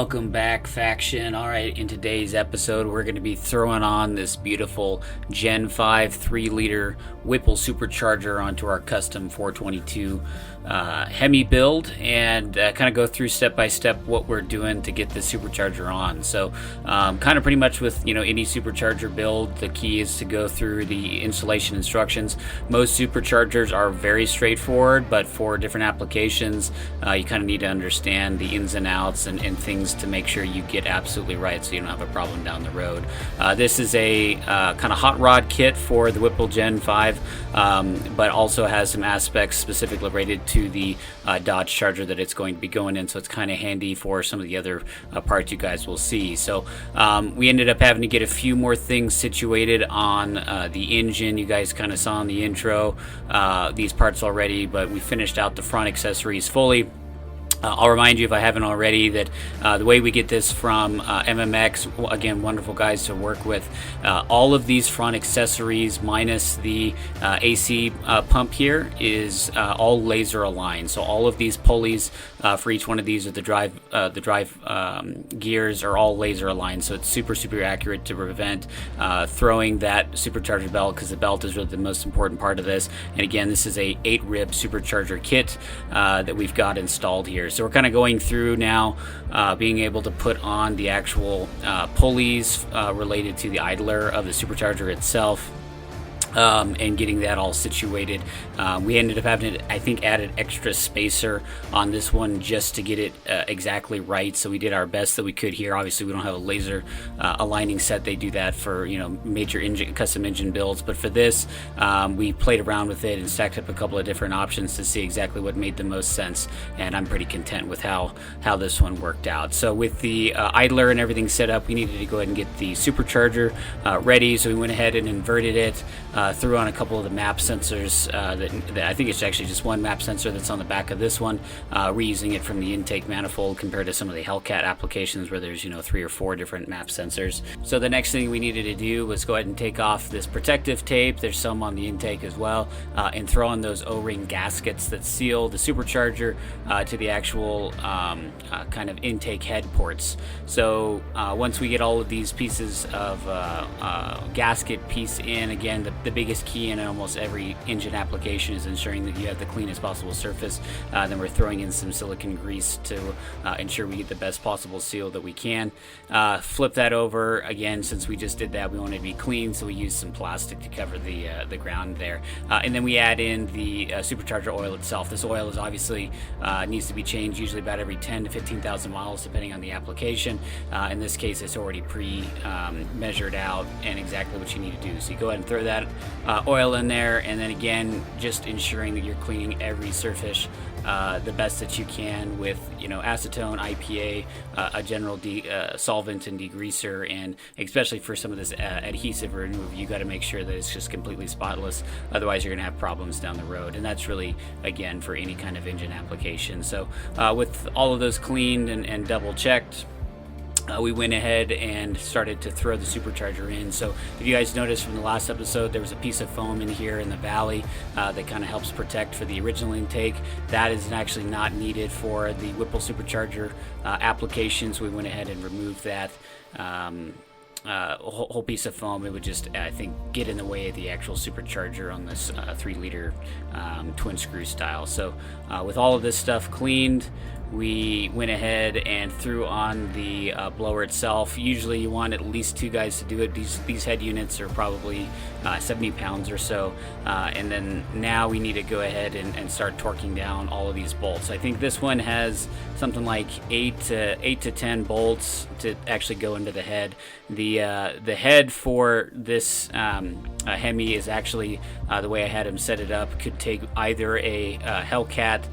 Welcome back, faction. All right, in today's episode, we're going to be throwing on this beautiful Gen 5 3-liter Whipple Supercharger onto our custom 422 Hemi build, and kind of go through step by step what we're doing to get this supercharger on. So kind of pretty much with any supercharger build, the key is to go through the installation instructions. Most superchargers are very straightforward, but for different applications you kind of need to understand the ins and outs and things to make sure you get absolutely right so you don't have a problem down the road. This is a kind of hot rod kit for the WHIPPLE Gen 5, but also has some aspects specifically related to the Dodge Charger that it's going to be going in, so it's kind of handy for some of the other parts you guys will see. So we ended up having to get a few more things situated on the engine. You guys kind of saw in the intro these parts already, but we finished out the front accessories fully. I'll remind you, if I haven't already, that the way we get this from MMX, again, wonderful guys to work with, all of these front accessories minus the AC pump here is all laser aligned. So all of these pulleys for each one of these, or the drive gears, are all laser aligned. So it's super accurate to prevent throwing that supercharger belt, because the belt is really the most important part of this. And again, this is a 8-rib supercharger kit that we've got installed here. So we're kind of going through now being able to put on the actual pulleys related to the idler of the supercharger itself. And getting that all situated. We ended up having to, I think, add an extra spacer on this one just to get it exactly right. So we did our best that we could here. Obviously, we don't have a laser aligning set. They do that for major custom engine builds. But for this, we played around with it and stacked up a couple of different options to see exactly what made the most sense. And I'm pretty content with how this one worked out. So with the idler and everything set up, we needed to go ahead and get the supercharger ready. So we went ahead and inverted it. Threw on a couple of the map sensors that I think it's actually just one map sensor that's on the back of this one, reusing it from the intake manifold compared to some of the Hellcat applications where there's 3 or 4 different map sensors. So the next thing we needed to do was go ahead and take off this protective tape. There's some on the intake as well, and throw on those O-ring gaskets that seal the supercharger to the actual kind of intake head ports. So once we get all of these pieces of gasket piece in, again, the biggest key in almost every engine application is ensuring that you have the cleanest possible surface. Then we're throwing in some silicone grease to ensure we get the best possible seal that we can. Flip that over. Again, since we just did that, we want it to be clean, so we use some plastic to cover the ground there. And then we add in the supercharger oil itself. This oil is obviously needs to be changed usually about every 10 to 15,000 miles depending on the application. In this case, it's already measured out and exactly what you need to do. So you go ahead and throw that oil in there, and then again, just ensuring that you're cleaning every surface the best that you can with acetone, IPA, a general solvent and degreaser, and especially for some of this adhesive remove, you got to make sure that it's just completely spotless. Otherwise, you're going to have problems down the road, and that's really, again, for any kind of engine application. So with all of those cleaned and double checked, we went ahead and started to throw the supercharger in. So if you guys noticed from the last episode, there was a piece of foam in here in the valley that kind of helps protect for the original intake. That is actually not needed for the Whipple supercharger applications. We went ahead and removed that whole piece of foam. It would just, I think, get in the way of the actual supercharger on this 3-liter twin screw style. So with all of this stuff cleaned, we went ahead and threw on the blower itself. Usually you want at least 2 guys to do it. These head units are probably 70 pounds or so. And then now we need to go ahead and start torquing down all of these bolts. I think this one has something like 8 to 10 bolts to actually go into the head. The head for this Hemi is actually, the way I had him set it up, could take either a Hellcat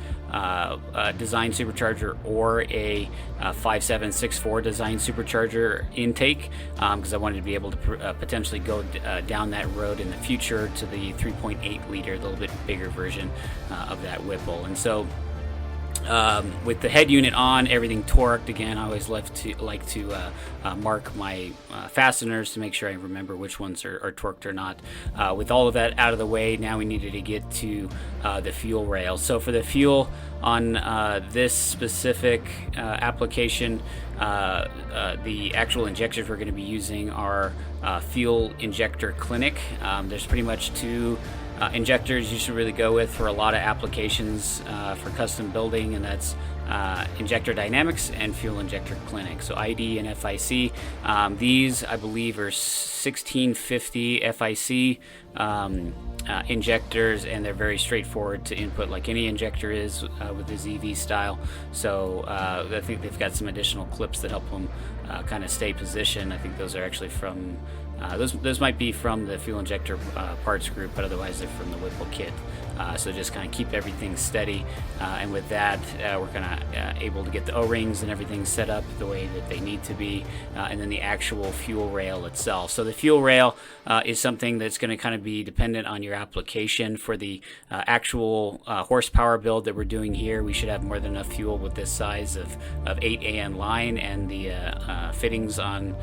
design supercharger or a 5764 design supercharger intake, because I wanted to be able to potentially go down that road in the future to the 3.8 liter, a little bit bigger version of that Whipple. And so With the head unit on, everything torqued. Again, I always like to mark my fasteners to make sure I remember which ones are torqued or not. With all of that out of the way, now we needed to get to the fuel rail. So for the fuel on this specific application, the actual injectors we're going to be using are Fuel Injector Clinic. There's pretty much two injectors you should really go with for a lot of applications for custom building, and that's Injector Dynamics and Fuel Injector Clinic. So ID and FIC. These, I believe, are 1650 FIC injectors, and they're very straightforward to input, like any injector is with the ZV style. So I think they've got some additional clips that help them kind of stay positioned. I think those are actually from those might be from the fuel injector parts group, but otherwise they're from the Whipple kit. So just kind of keep everything steady, and with that we're kind of able to get the O-rings and everything set up the way that they need to be, and then the actual fuel rail itself. So the fuel rail is something that's going to kind of be dependent on your application. For the actual horsepower build that we're doing here, we should have more than enough fuel with this size of 8 AN line and the fittings on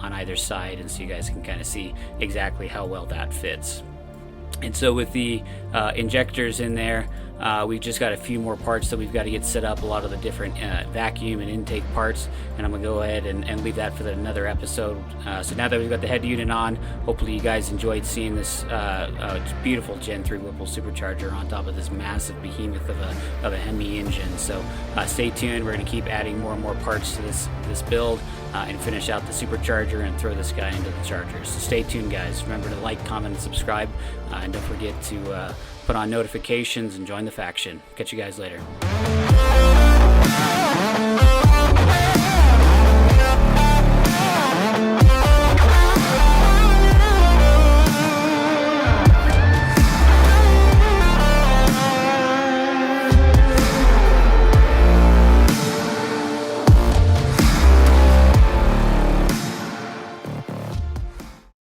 either side, and so you guys can kind of see exactly how well that fits. And so with the injectors in there, we've just got a few more parts that we've got to get set up, a lot of the different vacuum and intake parts, and I'm going to go ahead and leave that for another episode. So now that we've got the head unit on, hopefully you guys enjoyed seeing this beautiful Gen 3 Whipple Supercharger on top of this massive behemoth of a Hemi engine. So stay tuned. We're going to keep adding more and more parts to this build and finish out the Supercharger and throw this guy into the charger. So stay tuned, guys. Remember to like, comment, and subscribe, and don't forget to put on notifications and join the faction. Catch you guys later.